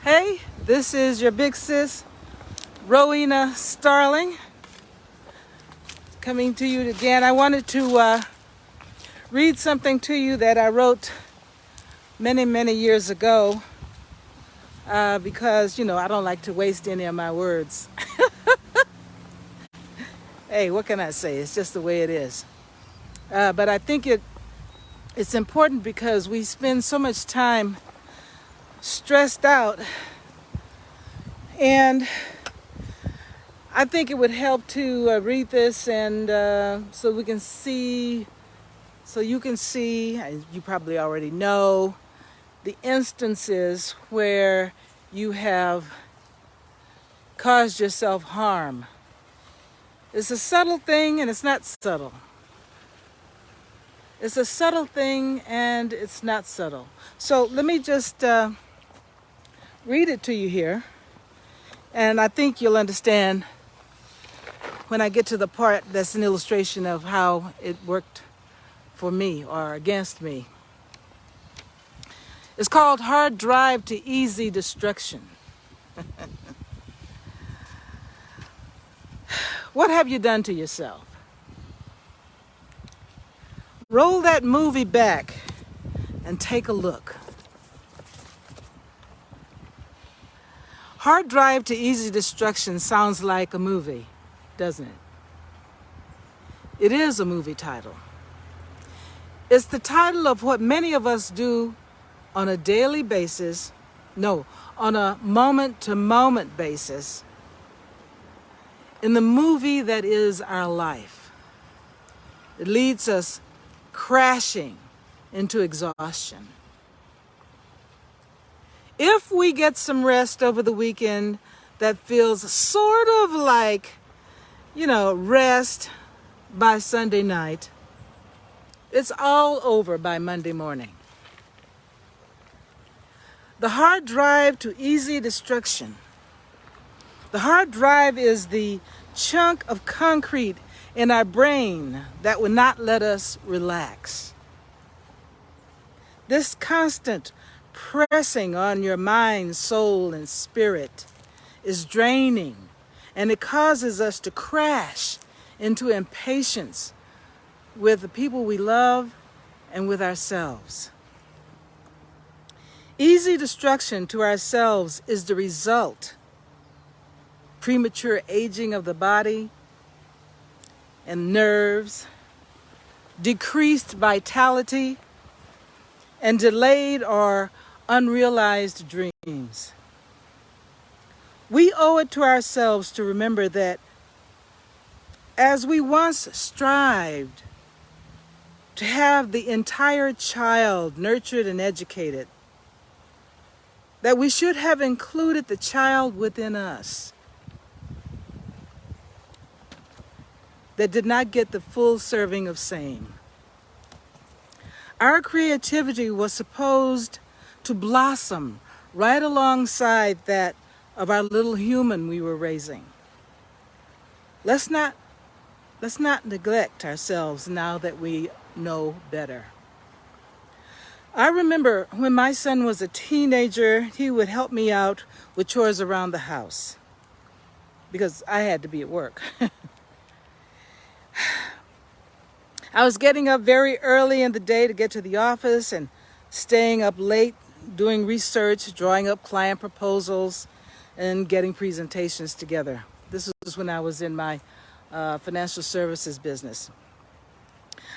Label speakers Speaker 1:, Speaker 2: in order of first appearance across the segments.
Speaker 1: Hey, this is your big sis, Rowena Starling, coming to you again. I wanted to read something to you that I wrote many years ago because, I don't like to waste any of my words. Hey, what can I say? It's just the way it is. But I think it's important because we spend so much time stressed out, and I think it would help to read this and so you can see, and you probably already know, the instances where you have caused yourself harm. It's a subtle thing and it's not subtle. It's a subtle thing and it's not subtle. So let me just read it to you here, and I think you'll understand when I get to the part that's an illustration of how it worked for me or against me. It's called Hard Drive to Easy Destruction. What have you done to yourself? Roll that movie back and take a look. Hard Drive to Easy Destruction sounds like a movie, doesn't it? It is a movie title. It's the title of what many of us do on a daily basis, on a moment-to-moment basis, in the movie that is our life. It leads us crashing into exhaustion. If we get some rest over the weekend, that feels sort of like, rest by Sunday night, it's all over by Monday morning. The hard drive to easy destruction. The hard drive is the chunk of concrete in our brain that will not let us relax. This constant pressing on your mind, soul, and spirit is draining, and it causes us to crash into impatience with the people we love and with ourselves. Easy destruction to ourselves is the result. Premature aging of the body and nerves, decreased vitality, and delayed or unrealized dreams. We owe it to ourselves to remember that as we once strived to have the entire child nurtured and educated, that we should have included the child within us that did not get the full serving of same. Our creativity was supposed to blossom right alongside that of our little human we were raising. Let's not neglect ourselves now that we know better. I remember when my son was a teenager, he would help me out with chores around the house because I had to be at work. I was getting up very early in the day to get to the office and staying up late doing research, drawing up client proposals, and getting presentations together. This was when I was in my financial services business.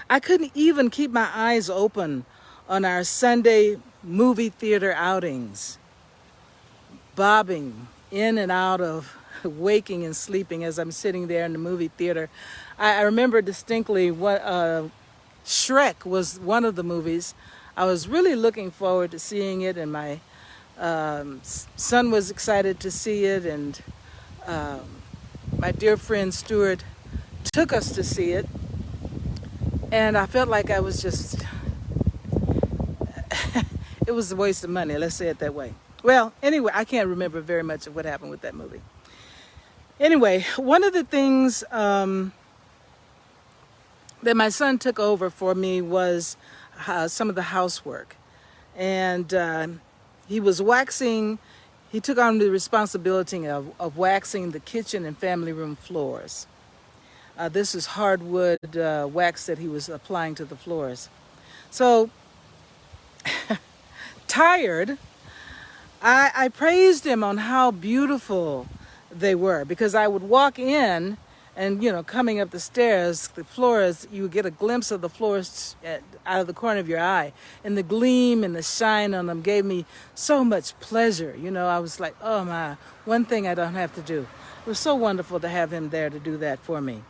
Speaker 1: I couldn't even keep my eyes open on our Sunday movie theater outings, bobbing in and out of waking and sleeping as I'm sitting there in the movie theater. I remember distinctly what Shrek was one of the movies. I was really looking forward to seeing it, and my son was excited to see it, and my dear friend Stuart took us to see it, and I felt like I was just it was a waste of money, let's say it that way. Well, anyway, I can't remember very much of what happened with that movie. Anyway, one of the things that my son took over for me was some of the housework. And he was waxing he took on the responsibility of waxing the kitchen and family room floors. This is hardwood wax that he was applying to the floors. So, tired, I praised him on how beautiful they were, because I would walk in and, coming up the stairs, the floors, you would get a glimpse of the floors out of the corner of your eye. And the gleam and the shine on them gave me so much pleasure. I was like, oh my, one thing I don't have to do. It was so wonderful to have him there to do that for me.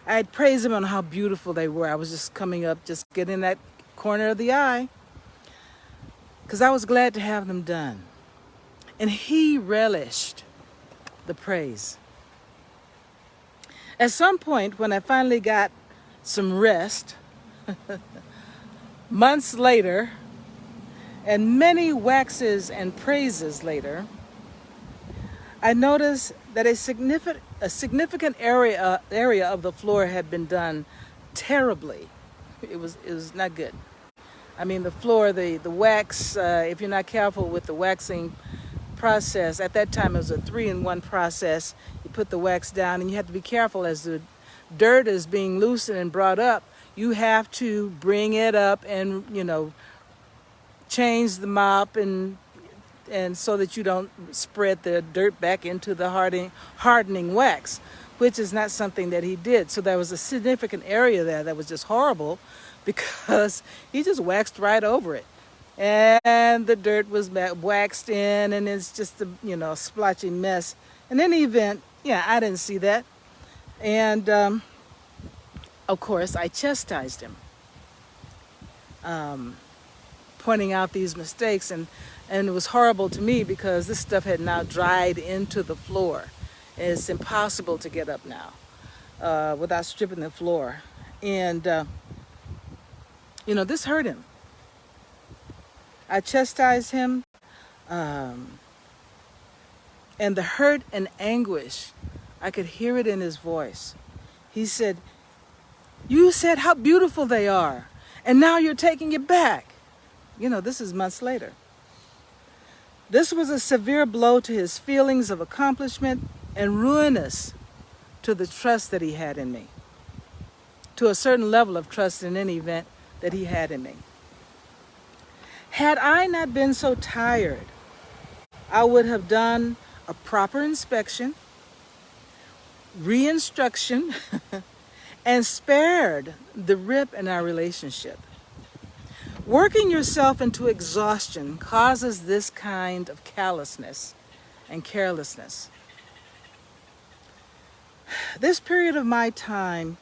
Speaker 1: I'd praise him on how beautiful they were. I was just coming up, just getting that corner of the eye, because I was glad to have them done. And he relished the praise. At some point, when I finally got some rest, months later, and many waxes and praises later, I noticed that a significant area of the floor had been done terribly. It was not good. I mean, the floor, the wax, if you're not careful with the waxing process, at that time it was a 3-in-1 process. You put the wax down, and you have to be careful as the dirt is being loosened and brought up. You have to bring it up and, change the mop and so that you don't spread the dirt back into the hardening wax, which is not something that he did. So there was a significant area there that was just horrible, because he just waxed right over it. And the dirt was waxed in, and it's just a splotchy mess. In any event, I didn't see that. And of course, I chastised him, pointing out these mistakes. And it was horrible to me, because this stuff had now dried into the floor. It's impossible to get up now without stripping the floor. And, this hurt him. I chastised him, and the hurt and anguish, I could hear it in his voice. He said, "You said how beautiful they are, and now you're taking it back." This is months later. This was a severe blow to his feelings of accomplishment, and ruinous to the trust that he had in me, to a certain level of trust in any event that he had in me. Had I not been so tired, I would have done a proper inspection, re-instruction, and spared the rip in our relationship. Working yourself into exhaustion causes this kind of callousness and carelessness. This period of my time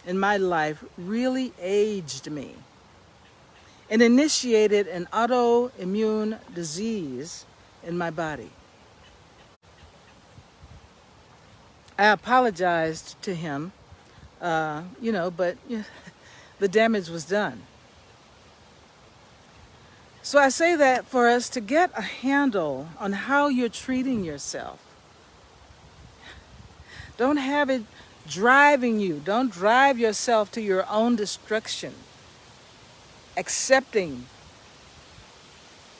Speaker 1: in my life really aged me and initiated an autoimmune disease in my body. I apologized to him, but the damage was done. So I say that for us to get a handle on how you're treating yourself. Don't have it driving you. Don't drive yourself to your own destruction. Accepting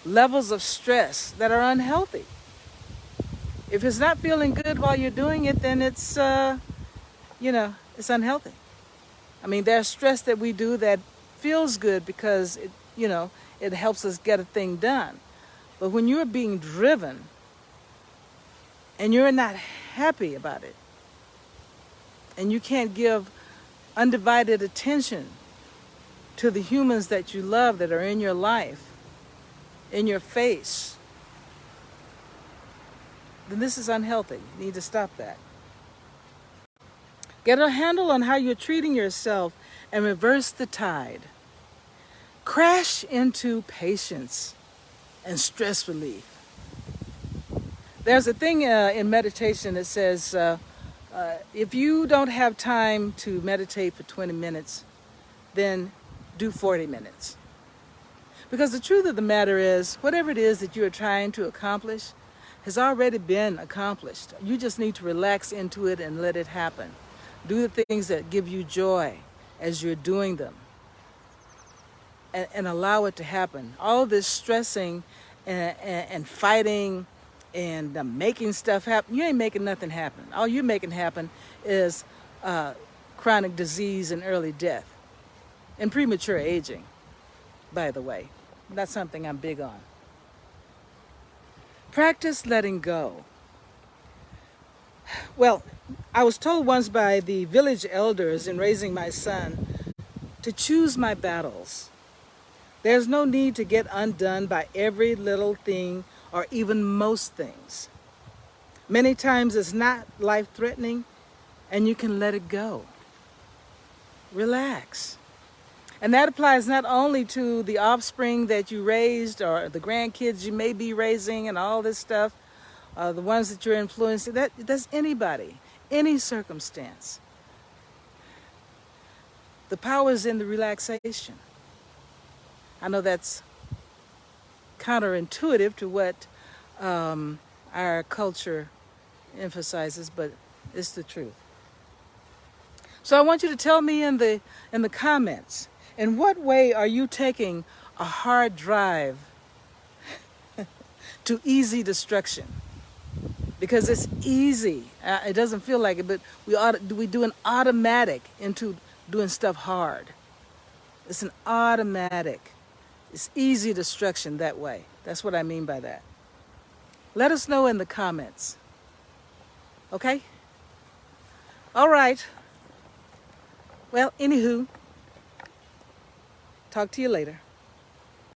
Speaker 1: levels of stress that are unhealthy. If it's not feeling good while you're doing it, then it's, it's unhealthy. I mean, there's stress that we do that feels good because it helps us get a thing done. But when you're being driven and you're not happy about it, and you can't give undivided attention to the humans that you love that are in your life, in your face, then this is unhealthy. You need to stop that. Get a handle on how you're treating yourself and reverse the tide. Crash into patience and stress relief. There's a thing in meditation that says, if you don't have time to meditate for 20 minutes, then do 40 minutes. Because the truth of the matter is, whatever it is that you are trying to accomplish has already been accomplished. You just need to relax into it and let it happen. Do the things that give you joy as you're doing them, and allow it to happen. All this stressing and fighting and making stuff happen. You ain't making nothing happen. All you're making happen is chronic disease and early death and premature aging, by the way. That's something I'm big on. Practice letting go. Well, I was told once by the village elders in raising my son to choose my battles. There's no need to get undone by every little thing or even most things. Many times it's not life-threatening and you can let it go. Relax. And that applies not only to the offspring that you raised or the grandkids you may be raising and all this stuff, the ones that you're influencing. That's anybody, any circumstance. The power is in the relaxation. I know that's counterintuitive to what our culture emphasizes, but it's the truth. So I want you to tell me in the comments, in what way are you taking a hard drive to easy destruction? Because it's easy. It doesn't feel like it, but we do an automatic into doing stuff hard. It's an automatic. It's easy destruction that way. That's what I mean by that. Let us know in the comments. Okay? All right. Well, anywho, talk to you later.